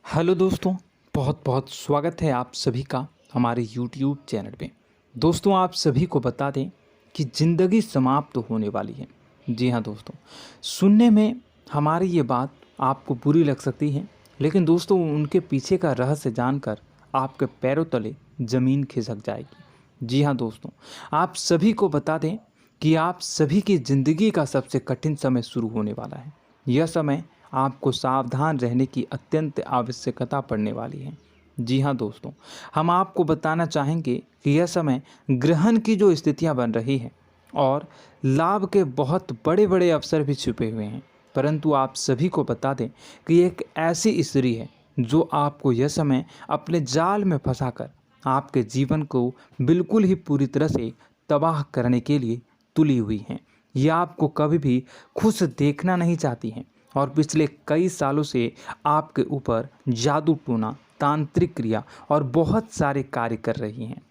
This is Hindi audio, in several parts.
हेलो दोस्तों, बहुत बहुत स्वागत है आप सभी का हमारे YouTube चैनल पे। दोस्तों, आप सभी को बता दें कि ज़िंदगी समाप्त होने वाली है। जी हाँ दोस्तों, सुनने में हमारी ये बात आपको बुरी लग सकती है, लेकिन दोस्तों उनके पीछे का रहस्य जानकर आपके पैरों तले ज़मीन खिसक जाएगी। जी हाँ दोस्तों, आप सभी को बता दें कि आप सभी की ज़िंदगी का सबसे कठिन समय शुरू होने वाला है। यह समय आपको सावधान रहने की अत्यंत आवश्यकता पड़ने वाली है। जी हाँ दोस्तों, हम आपको बताना चाहेंगे कि यह समय ग्रहण की जो स्थितियां बन रही है और लाभ के बहुत बड़े बड़े अवसर भी छुपे हुए हैं। परंतु आप सभी को बता दें कि एक ऐसी स्त्री है जो आपको यह समय अपने जाल में फंसाकर आपके जीवन को बिल्कुल ही पूरी तरह से तबाह करने के लिए तुली हुई हैं। यह आपको कभी भी खुश देखना नहीं चाहती हैं और पिछले कई सालों से आपके ऊपर जादू टोना, तांत्रिक क्रिया और बहुत सारे कार्य कर रही हैं,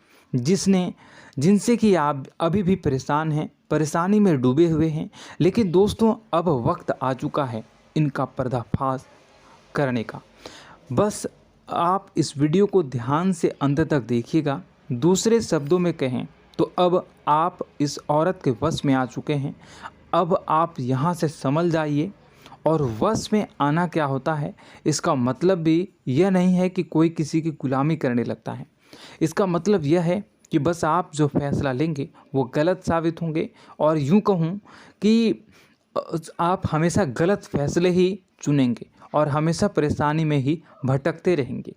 जिनसे कि आप अभी भी परेशान हैं, परेशानी में डूबे हुए हैं। लेकिन दोस्तों, अब वक्त आ चुका है इनका पर्दाफाश करने का। बस आप इस वीडियो को ध्यान से अंत तक देखिएगा। दूसरे शब्दों में कहें तो अब आप इस औरत के वश में आ चुके हैं। अब आप यहाँ से संभल जाइए। और वश में आना क्या होता है, इसका मतलब भी यह नहीं है कि कोई किसी की गुलामी करने लगता है। इसका मतलब यह है कि बस आप जो फैसला लेंगे वो गलत साबित होंगे, और यूँ कहूँ कि आप हमेशा गलत फैसले ही चुनेंगे और हमेशा परेशानी में ही भटकते रहेंगे।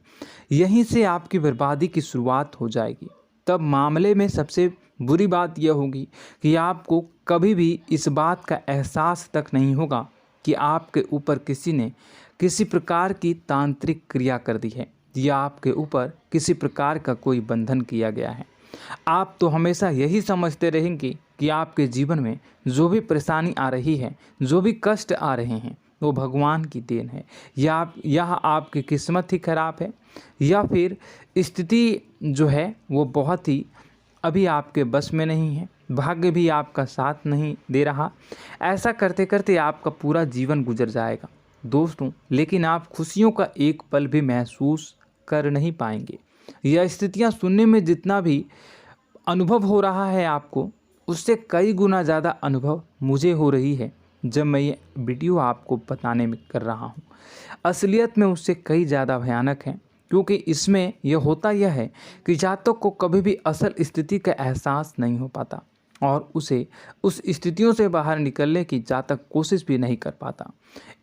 यहीं से आपकी बर्बादी की शुरुआत हो जाएगी। तब मामले में सबसे बुरी बात यह होगी कि आपको कभी भी इस बात का एहसास तक नहीं होगा कि आपके ऊपर किसी ने किसी प्रकार की तांत्रिक क्रिया कर दी है या आपके ऊपर किसी प्रकार का कोई बंधन किया गया है। आप तो हमेशा यही समझते रहेंगे कि आपके जीवन में जो भी परेशानी आ रही है, जो भी कष्ट आ रहे हैं, वो भगवान की देन है, या आपकी किस्मत ही खराब है, या फिर स्थिति जो है वो बहुत ही अभी आपके बस में नहीं है, भाग्य भी आपका साथ नहीं दे रहा। ऐसा करते करते आपका पूरा जीवन गुजर जाएगा दोस्तों, लेकिन आप खुशियों का एक पल भी महसूस कर नहीं पाएंगे। यह स्थितियां सुनने में जितना भी अनुभव हो रहा है आपको, उससे कई गुना ज़्यादा अनुभव मुझे हो रही है जब मैं ये वीडियो आपको बताने में कर रहा हूँ। असलियत में उससे कई ज़्यादा भयानक है, क्योंकि इसमें यह होता यह है कि जातक को कभी भी असल स्थिति का एहसास नहीं हो पाता और उसे उस स्थितियों से बाहर निकलने की जातक कोशिश भी नहीं कर पाता।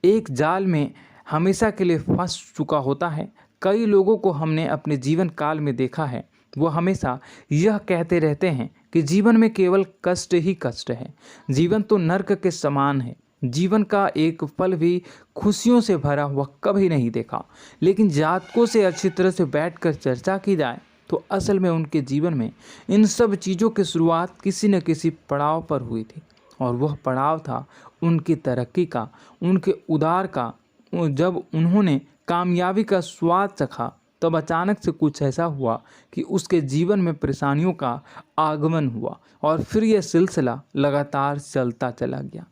एक जाल में हमेशा के लिए फंस चुका होता है। कई लोगों को हमने अपने जीवन काल में देखा है, वो हमेशा यह कहते रहते हैं कि जीवन में केवल कष्ट ही कष्ट है, जीवन तो नर्क के समान है, जीवन का एक पल भी खुशियों से भरा हुआ कभी नहीं देखा। लेकिन जातकों से अच्छी तरह से बैठकर चर्चा की जाए तो असल में उनके जीवन में इन सब चीज़ों की शुरुआत किसी न किसी पड़ाव पर हुई थी, और वह पड़ाव था उनकी तरक्की का, उनके उदार का। जब उन्होंने कामयाबी का स्वाद चखा, तब अचानक से कुछ ऐसा हुआ कि उसके जीवन में परेशानियों का आगमन हुआ, और फिर यह सिलसिला लगातार चलता चला गया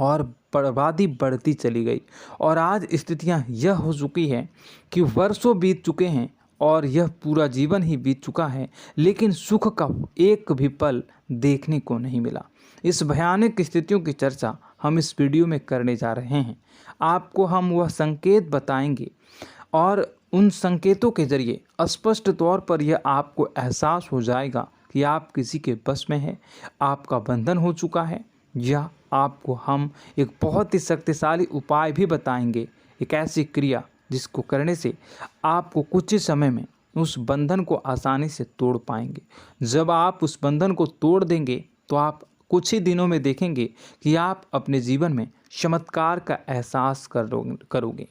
और बर्बादी बढ़ती चली गई। और आज स्थितियां यह हो चुकी है कि वर्षों बीत चुके हैं और यह पूरा जीवन ही बीत चुका है, लेकिन सुख का एक भी पल देखने को नहीं मिला। इस भयानक स्थितियों की चर्चा हम इस वीडियो में करने जा रहे हैं। आपको हम वह संकेत बताएंगे और उन संकेतों के जरिए स्पष्ट तौर पर यह आपको एहसास हो जाएगा कि आप किसी के बस में हैं, आपका बंधन हो चुका है, या आपको हम एक बहुत ही शक्तिशाली उपाय भी बताएंगे, एक ऐसी क्रिया जिसको करने से आपको कुछ ही समय में उस बंधन को आसानी से तोड़ पाएंगे। जब आप उस बंधन को तोड़ देंगे तो आप कुछ ही दिनों में देखेंगे कि आप अपने जीवन में चमत्कार का एहसास करोगे।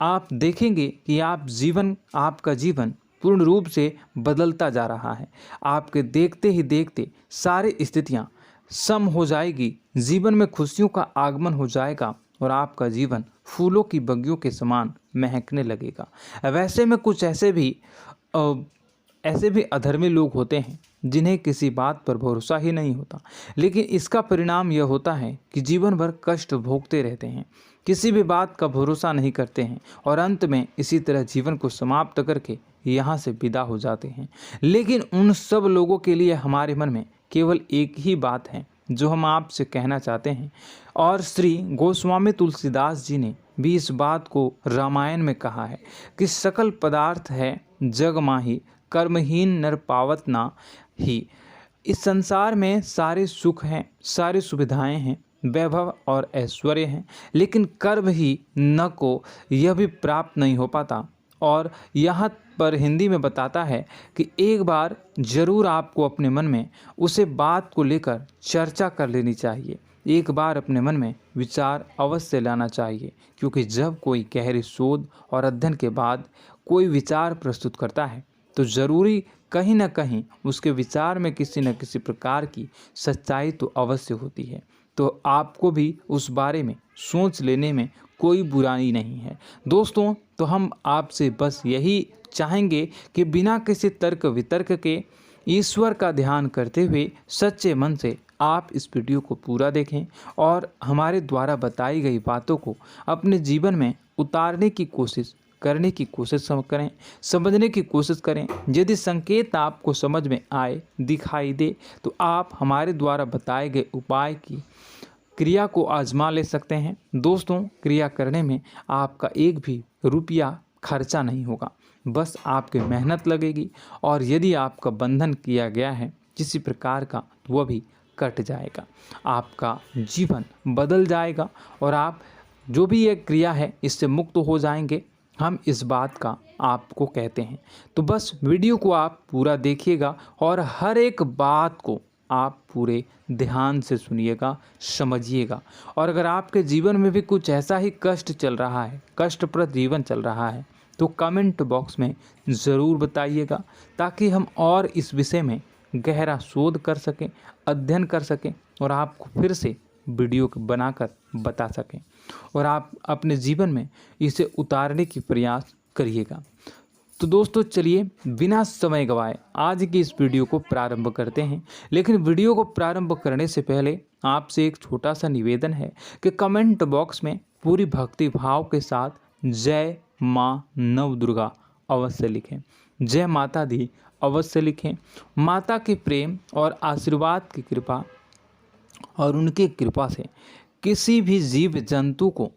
आप देखेंगे कि आपका जीवन पूर्ण रूप से बदलता जा रहा है। आपके देखते ही देखते सारी स्थितियां सम हो जाएगी, जीवन में खुशियों का आगमन हो जाएगा और आपका जीवन फूलों की बगियों के समान महकने लगेगा। वैसे में कुछ ऐसे भी अधर्मी लोग होते हैं जिन्हें किसी बात पर भरोसा ही नहीं होता, लेकिन इसका परिणाम यह होता है कि जीवन भर कष्ट भोगते रहते हैं, किसी भी बात का भरोसा नहीं करते हैं और अंत में इसी तरह जीवन को समाप्त करके यहाँ से विदा हो जाते हैं। लेकिन उन सब लोगों के लिए हमारे मन में केवल एक ही बात है जो हम आपसे कहना चाहते हैं, और श्री गोस्वामी तुलसीदास जी ने भी इस बात को रामायण में कहा है कि सकल पदार्थ है जग माही, कर्महीन नर पावत ना ही। इस संसार में सारे सुख हैं, सारी सुविधाएं हैं, वैभव और ऐश्वर्य हैं, लेकिन कर्म ही न को यह भी प्राप्त नहीं हो पाता। और यहाँ पर हिंदी में बताता है कि एक बार जरूर आपको अपने मन में उसे बात को लेकर चर्चा कर लेनी चाहिए, एक बार अपने मन में विचार अवश्य लाना चाहिए, क्योंकि जब कोई गहरी शोध और अध्ययन के बाद कोई विचार प्रस्तुत करता है तो ज़रूरी कहीं ना कहीं उसके विचार में किसी न किसी प्रकार की सच्चाई तो अवश्य होती है। तो आपको भी उस बारे में सोच लेने में कोई बुराई नहीं है। दोस्तों, तो हम आपसे बस यही चाहेंगे कि बिना किसी तर्क वितर्क के ईश्वर का ध्यान करते हुए सच्चे मन से आप इस वीडियो को पूरा देखें और हमारे द्वारा बताई गई बातों को अपने जीवन में उतारने की कोशिश करने की कोशिश करें, समझने की कोशिश करें। यदि संकेत आपको समझ में आए, दिखाई दे, तो आप हमारे द्वारा बताए गए उपाय की क्रिया को आजमा ले सकते हैं। दोस्तों, क्रिया करने में आपका एक भी रुपया खर्चा नहीं होगा, बस आपकी मेहनत लगेगी, और यदि आपका बंधन किया गया है किसी प्रकार का तो वह भी कट जाएगा, आपका जीवन बदल जाएगा और आप जो भी ये क्रिया है इससे मुक्त हो जाएंगे। हम इस बात का आपको कहते हैं। तो बस वीडियो को आप पूरा देखिएगा और हर एक बात को आप पूरे ध्यान से सुनिएगा, समझिएगा। और अगर आपके जीवन में भी कुछ ऐसा ही कष्ट चल रहा है, कष्टप्रद जीवन चल रहा है, तो कमेंट बॉक्स में ज़रूर बताइएगा, ताकि हम और इस विषय में गहरा शोध कर सकें, अध्ययन कर सकें और आपको फिर से वीडियो बनाकर बता सकें और आप अपने जीवन में इसे उतारने की प्रयास करिएगा। तो दोस्तों, चलिए बिना समय गवाए आज की इस वीडियो को प्रारंभ करते हैं। लेकिन वीडियो को प्रारंभ करने से पहले आपसे एक छोटा सा निवेदन है कि कमेंट बॉक्स में पूरी भक्ति भाव के साथ जय माँ नव दुर्गा अवश्य लिखें, जय माता दी अवश्य लिखें। माता के प्रेम और आशीर्वाद की कृपा और उनकी कृपा से किसी भी जीव जंतु को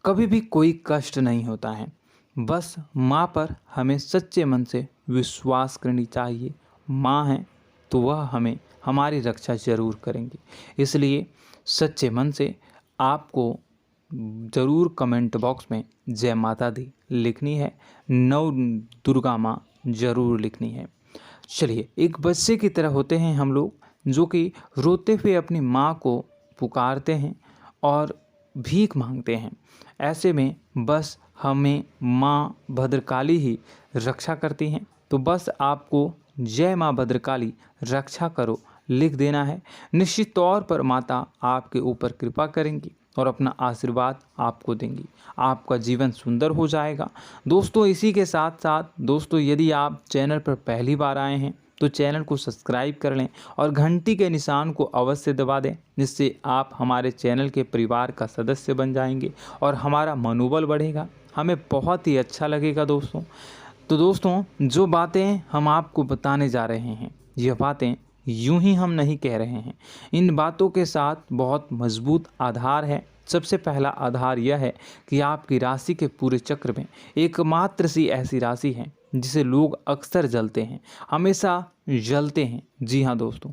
कभी भी कोई कष्ट नहीं होता है। बस माँ पर हमें सच्चे मन से विश्वास करनी चाहिए। माँ है तो वह हमें हमारी रक्षा जरूर करेंगी। इसलिए सच्चे मन से आपको ज़रूर कमेंट बॉक्स में जय माता दी लिखनी है, नव दुर्गा माँ ज़रूर लिखनी है। चलिए, एक बच्चे की तरह होते हैं हम लोग, जो कि रोते हुए अपनी माँ को पुकारते हैं और भीख मांगते हैं। ऐसे में बस हमें माँ भद्रकाली ही रक्षा करती हैं। तो बस आपको जय माँ भद्रकाली रक्षा करो लिख देना है। निश्चित तौर पर माता आपके ऊपर कृपा करेंगी और अपना आशीर्वाद आपको देंगी, आपका जीवन सुंदर हो जाएगा। दोस्तों, इसी के साथ साथ दोस्तों, यदि आप चैनल पर पहली बार आए हैं तो चैनल को सब्सक्राइब कर लें और घंटी के निशान को अवश्य दबा दें, जिससे आप हमारे चैनल के परिवार का सदस्य बन जाएंगे और हमारा मनोबल बढ़ेगा, हमें बहुत ही अच्छा लगेगा दोस्तों। तो दोस्तों, जो बातें हम आपको बताने जा रहे हैं, यह बातें यूं ही हम नहीं कह रहे हैं। इन बातों के साथ बहुत मजबूत आधार है। सबसे पहला आधार यह है कि आपकी राशि के पूरे चक्र में एकमात्र सी ऐसी राशि है जिसे लोग अक्सर जलते हैं, हमेशा जलते हैं। जी हाँ दोस्तों,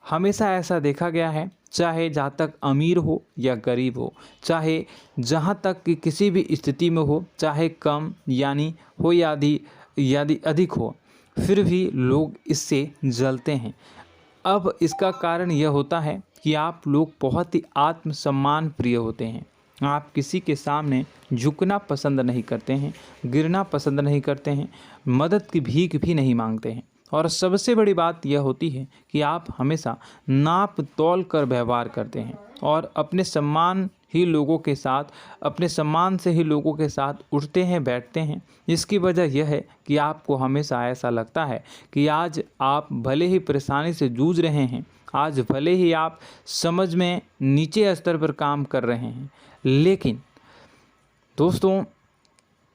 हमेशा ऐसा देखा गया है, चाहे जहाँ तक अमीर हो या गरीब हो, चाहे जहाँ तक कि किसी भी स्थिति में हो, चाहे कम यानी हो या अधिक हो, फिर भी लोग इससे जलते हैं। अब इसका कारण यह होता है कि आप लोग बहुत ही आत्मसम्मान प्रिय होते हैं। आप किसी के सामने झुकना पसंद नहीं करते हैं, गिरना पसंद नहीं करते हैं, मदद की भीख भी नहीं मांगते हैं और सबसे बड़ी बात यह होती है कि आप हमेशा नाप तौल कर व्यवहार करते हैं और अपने सम्मान से ही लोगों के साथ उठते हैं बैठते हैं। इसकी वजह यह है कि आपको हमेशा ऐसा लगता है कि आज आप भले ही परेशानी से जूझ रहे हैं, आज भले ही आप समझ में नीचे स्तर पर काम कर रहे हैं, लेकिन दोस्तों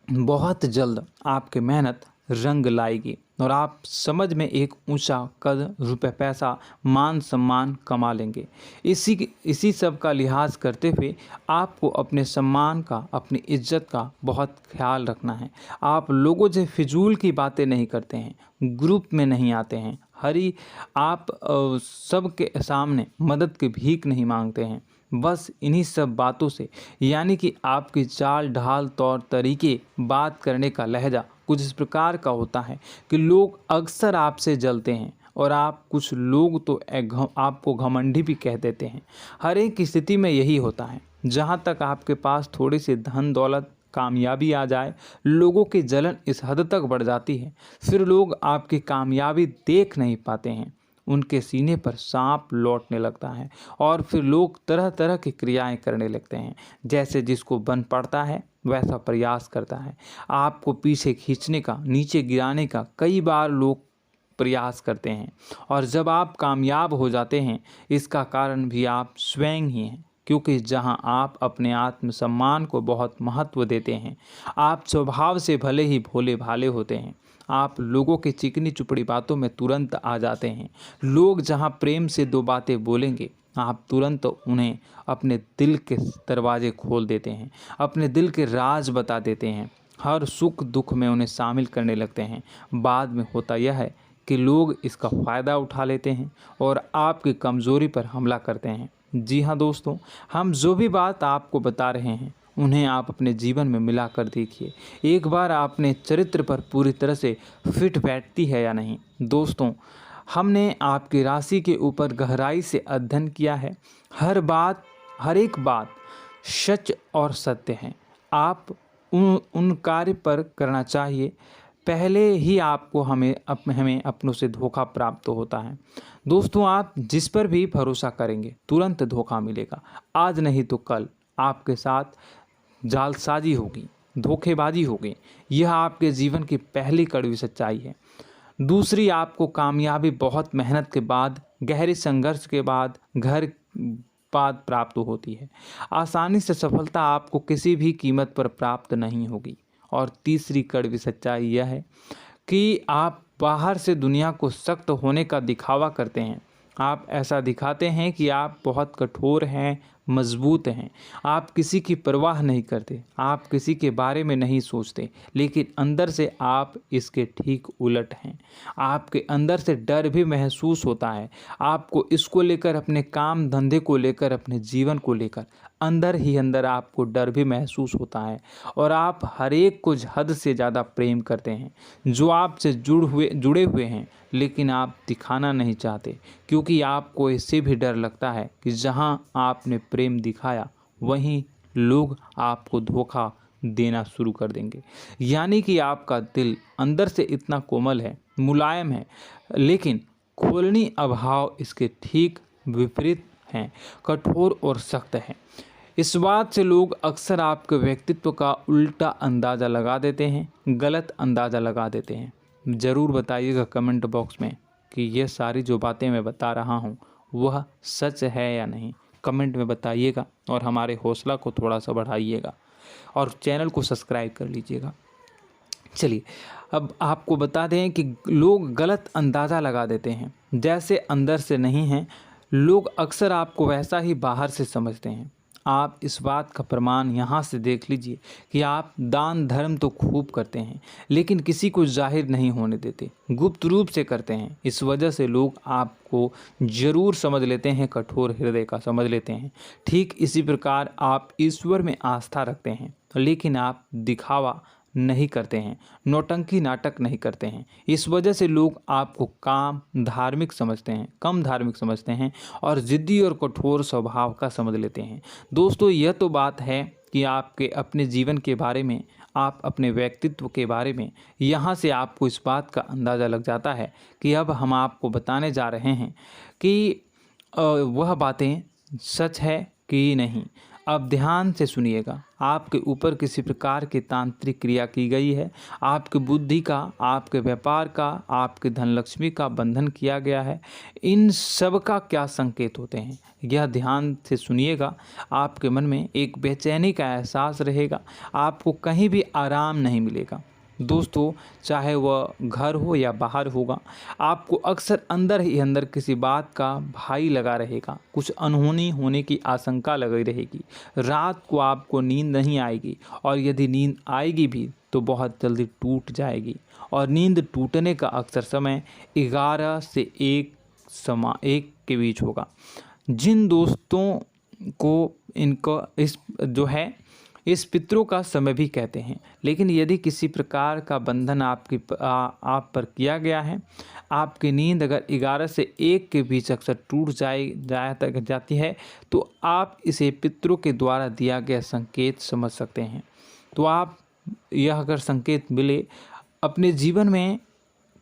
बहुत जल्द आपकी मेहनत रंग लाएगी और आप समझ में एक ऊंचा कद, रुपए, पैसा, मान सम्मान कमा लेंगे। इसी सब का लिहाज करते हुए आपको अपने सम्मान का, अपनी इज्जत का बहुत ख्याल रखना है। आप लोगों से फिजूल की बातें नहीं करते हैं, ग्रुप में नहीं आते हैं, आप सबके सामने मदद की भीख नहीं मांगते हैं। बस इन्हीं सब बातों से, यानी कि आपकी चाल ढाल, तौर तरीके, बात करने का लहजा कुछ इस प्रकार का होता है कि लोग अक्सर आपसे जलते हैं और कुछ लोग तो आपको घमंडी भी कह देते हैं। हर एक स्थिति में यही होता है। जहाँ तक आपके पास थोड़ी सी धन दौलत, कामयाबी आ जाए, लोगों की जलन इस हद तक बढ़ जाती है, फिर लोग आपकी कामयाबी देख नहीं पाते हैं, उनके सीने पर सांप लौटने लगता है और फिर लोग तरह तरह की क्रियाएं करने लगते हैं। जैसे जिसको बन पड़ता है वैसा प्रयास करता है। आपको पीछे खींचने का, नीचे गिराने का कई बार लोग प्रयास करते हैं और जब आप कामयाब हो जाते हैं, इसका कारण भी आप स्वयं ही हैं। क्योंकि जहां आप अपने आत्मसम्मान को बहुत महत्व देते हैं, आप स्वभाव से भले ही भोले भाले होते हैं, आप लोगों की चिकनी चुपड़ी बातों में तुरंत आ जाते हैं। लोग जहां प्रेम से दो बातें बोलेंगे, आप तुरंत उन्हें अपने दिल के दरवाजे खोल देते हैं, अपने दिल के राज बता देते हैं, हर सुख दुख में उन्हें शामिल करने लगते हैं। बाद में होता यह है कि लोग इसका फ़ायदा उठा लेते हैं और आपकी कमज़ोरी पर हमला करते हैं। जी हाँ दोस्तों, हम जो भी बात आपको बता रहे हैं उन्हें आप अपने जीवन में मिला कर देखिए। एक बार आपने चरित्र पर पूरी तरह से फिट बैठती है या नहीं। दोस्तों, हमने आपकी राशि के ऊपर गहराई से अध्ययन किया है। हर एक बात सच और सत्य है। आप उन कार्य पर करना चाहिए, पहले ही आपको हमें अपनों से धोखा प्राप्त होता है। दोस्तों, आप जिस पर भी भरोसा करेंगे तुरंत धोखा मिलेगा। आज नहीं तो कल आपके साथ जालसाजी होगी, धोखेबाजी होगी। यह आपके जीवन की पहली कड़वी सच्चाई है। दूसरी, आपको कामयाबी बहुत मेहनत के बाद, गहरे संघर्ष के बाद प्राप्त होती है। आसानी से सफलता आपको किसी भी कीमत पर प्राप्त नहीं होगी। और तीसरी कड़वी सच्चाई यह है कि आप बाहर से दुनिया को सख्त होने का दिखावा करते हैं। आप ऐसा दिखाते हैं कि आप बहुत कठोर हैं, मजबूत हैं, आप किसी की परवाह नहीं करते, आप किसी के बारे में नहीं सोचते, लेकिन अंदर से आप इसके ठीक उलट हैं। आपके अंदर से डर भी महसूस होता है। आपको इसको लेकर, अपने काम धंधे को लेकर, अपने जीवन को लेकर अंदर ही अंदर आपको डर भी महसूस होता है और आप हर एक को हद से ज़्यादा प्रेम करते हैं, जो आपसे जुड़े हुए हैं, लेकिन आप दिखाना नहीं चाहते, क्योंकि आपको इससे भी डर लगता है कि जहां आपने प्रेम दिखाया वहीं लोग आपको धोखा देना शुरू कर देंगे। यानी कि आपका दिल अंदर से इतना कोमल है, मुलायम है, लेकिन खोलनी अभाव इसके ठीक विपरीत हैं, कठोर और सख्त हैं। इस बात से लोग अक्सर आपके व्यक्तित्व का उल्टा अंदाज़ा लगा देते हैं, गलत अंदाज़ा लगा देते हैं। ज़रूर बताइएगा कमेंट बॉक्स में कि ये सारी जो बातें मैं बता रहा हूँ वह सच है या नहीं। कमेंट में बताइएगा और हमारे हौसला को थोड़ा सा बढ़ाइएगा और चैनल को सब्सक्राइब कर लीजिएगा। चलिए, अब आपको बता दें कि लोग गलत अंदाज़ा लगा देते हैं। जैसे अंदर से नहीं हैं, लोग अक्सर आपको वैसा ही बाहर से समझते हैं। आप इस बात का प्रमाण यहाँ से देख लीजिए कि आप दान धर्म तो खूब करते हैं, लेकिन किसी को जाहिर नहीं होने देते, गुप्त रूप से करते हैं। इस वजह से लोग आपको ज़रूर समझ लेते हैं, कठोर हृदय का समझ लेते हैं। ठीक इसी प्रकार आप ईश्वर में आस्था रखते हैं, लेकिन आप दिखावा नहीं करते हैं, नौटंकी नाटक नहीं करते हैं। इस वजह से लोग आपको कम धार्मिक समझते हैं और ज़िद्दी और कठोर स्वभाव का समझ लेते हैं। दोस्तों, यह तो बात है कि आपके अपने जीवन के बारे में, आप अपने व्यक्तित्व के बारे में, यहाँ से आपको इस बात का अंदाज़ा लग जाता है कि अब हम आपको बताने जा रहे हैं कि वह बातें सच है कि नहीं। अब ध्यान से सुनिएगा। आपके ऊपर किसी प्रकार की तांत्रिक क्रिया की गई है, आपकी बुद्धि का, आपके व्यापार का, आपके धनलक्ष्मी का बंधन किया गया है। इन सब का क्या संकेत होते हैं, यह ध्यान से सुनिएगा। आपके मन में एक बेचैनी का एहसास रहेगा, आपको कहीं भी आराम नहीं मिलेगा। दोस्तों, चाहे वह घर हो या बाहर होगा, आपको अक्सर अंदर ही अंदर किसी बात का भय लगा रहेगा, कुछ अनहोनी होने की आशंका लगी रहेगी। रात को आपको नींद नहीं आएगी, और यदि नींद आएगी भी तो बहुत जल्दी टूट जाएगी। और नींद टूटने का अक्सर समय 11 से 1 के बीच होगा। जिन दोस्तों को इनको इस पितरों का समय भी कहते हैं। लेकिन यदि किसी प्रकार का बंधन आप पर किया गया है, आपकी नींद अगर 11 से 1 के बीच अक्सर टूट जाती है, तो आप इसे पितरों के द्वारा दिया गया संकेत समझ सकते हैं। तो आप यह अगर संकेत मिले अपने जीवन में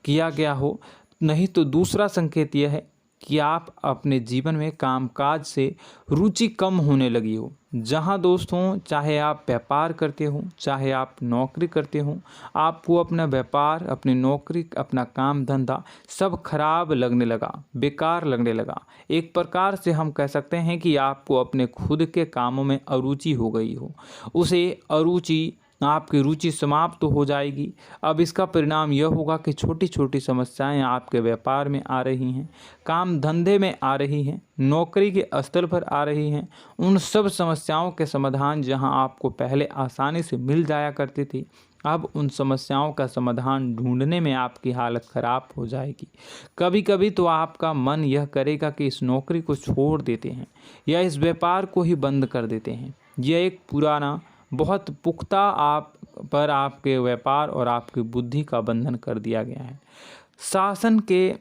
किया गया हो, नहीं तो दूसरा संकेत यह है कि आप अपने जीवन में कामकाज से रुचि कम होने लगी हो। जहां दोस्तों, चाहे आप व्यापार करते हो, चाहे आप नौकरी करते हो, आपको अपना व्यापार, अपनी नौकरी, अपना काम धंधा सब खराब लगने लगा, बेकार लगने लगा। एक प्रकार से हम कह सकते हैं कि आपको अपने खुद के कामों में अरुचि हो गई हो। उसे अरुचि, आपकी रुचि समाप्त तो हो जाएगी। अब इसका परिणाम यह होगा कि छोटी छोटी समस्याएं आपके व्यापार में आ रही हैं, काम धंधे में आ रही हैं, नौकरी के स्तर पर आ रही हैं। उन सब समस्याओं के समाधान जहां आपको पहले आसानी से मिल जाया करती थी, अब उन समस्याओं का समाधान ढूंढने में आपकी हालत ख़राब हो जाएगी। कभी कभी तो आपका मन यह करेगा कि इस नौकरी को छोड़ देते हैं या इस व्यापार को ही बंद कर देते हैं। यह एक पुराना, बहुत पुख्ता आपके व्यापार और आपकी बुद्धि का बंधन कर दिया गया है। शासन के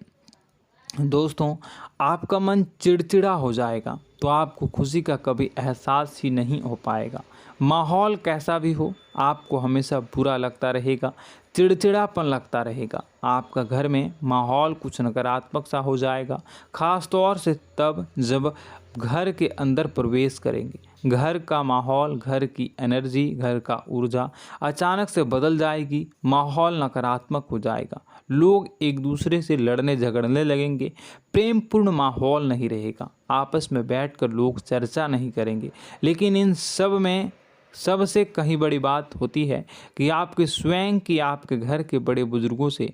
दोस्तों, आपका मन चिड़चिड़ा हो जाएगा, तो आपको खुशी का कभी एहसास ही नहीं हो पाएगा। माहौल कैसा भी हो, आपको हमेशा बुरा लगता रहेगा, चिड़चिड़ापन लगता रहेगा। आपका घर में माहौल कुछ नकारात्मक सा हो जाएगा, ख़ास तौर से तब जब घर के अंदर प्रवेश करेंगे। घर का माहौल, घर की एनर्जी, घर का ऊर्जा अचानक से बदल जाएगी, माहौल नकारात्मक हो जाएगा। लोग एक दूसरे से लड़ने झगड़ने लगेंगे, प्रेमपूर्ण माहौल नहीं रहेगा, आपस में बैठकर लोग चर्चा नहीं करेंगे। लेकिन इन सब में सबसे कहीं बड़ी बात होती है कि आपके स्वयं की, आपके घर के बड़े बुजुर्गों से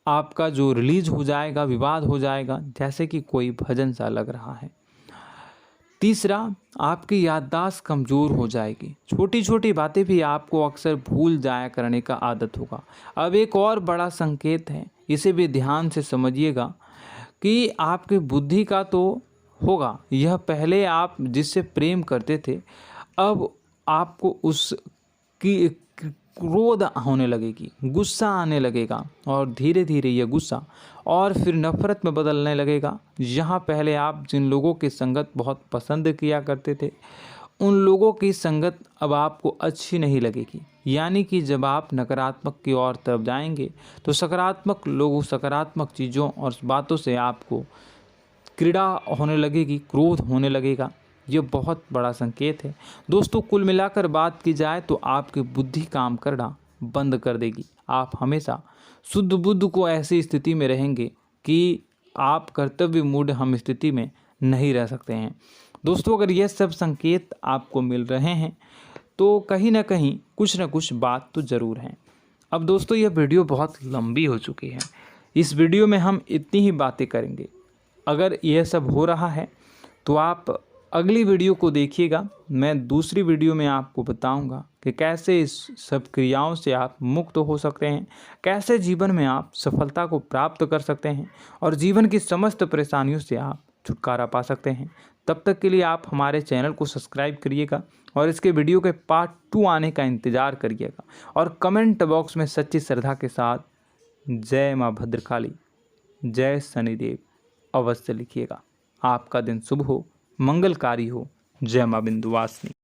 आपका जो रिलीज हो जाएगा, विवाद हो जाएगा, जैसे कि कोई भजन सा लग रहा है। तीसरा, आपकी याददाश्त कमज़ोर हो जाएगी, छोटी छोटी बातें भी आपको अक्सर भूल जाया करने का आदत होगा। अब एक और बड़ा संकेत है, इसे भी ध्यान से समझिएगा कि आपकी बुद्धि का तो होगा, यह पहले आप जिससे प्रेम करते थे, अब आपको उसकी क्रोध होने लगेगी, गुस्सा आने लगेगा, और धीरे धीरे यह गुस्सा और फिर नफरत में बदलने लगेगा। यहाँ पहले आप जिन लोगों की संगत बहुत पसंद किया करते थे, उन लोगों की संगत अब आपको अच्छी नहीं लगेगी। यानी कि जब आप नकारात्मक की ओर तरफ जाएंगे, तो सकारात्मक लोगों, सकारात्मक चीज़ों और बातों से आपको क्रीड़ा होने लगेगी, क्रोध होने लगेगा। ये बहुत बड़ा संकेत है दोस्तों। कुल मिलाकर बात की जाए तो आपकी बुद्धि काम करना बंद कर देगी। आप हमेशा शुद्ध बुद्ध को ऐसी स्थिति में रहेंगे कि आप कर्तव्य मूढ़ हम स्थिति में नहीं रह सकते हैं। दोस्तों, अगर ये सब संकेत आपको मिल रहे हैं तो कहीं ना कहीं कुछ ना कुछ बात तो ज़रूर है। अब दोस्तों, यह वीडियो बहुत लंबी हो चुकी है, इस वीडियो में हम इतनी ही बातें करेंगे। अगर यह सब हो रहा है तो आप अगली वीडियो को देखिएगा। मैं दूसरी वीडियो में आपको बताऊंगा कि कैसे इस सब क्रियाओं से आप मुक्त हो सकते हैं, कैसे जीवन में आप सफलता को प्राप्त कर सकते हैं और जीवन की समस्त परेशानियों से आप छुटकारा पा सकते हैं। तब तक के लिए आप हमारे चैनल को सब्सक्राइब करिएगा और इसके वीडियो के पार्ट 2 आने का इंतज़ार करिएगा। और कमेंट बॉक्स में सच्ची श्रद्धा के साथ जय माँ भद्रकाली, जय शनिदेव अवश्य लिखिएगा। आपका दिन शुभ हो, मंगलकारी हो। जय माँ विंध्यवासिनी।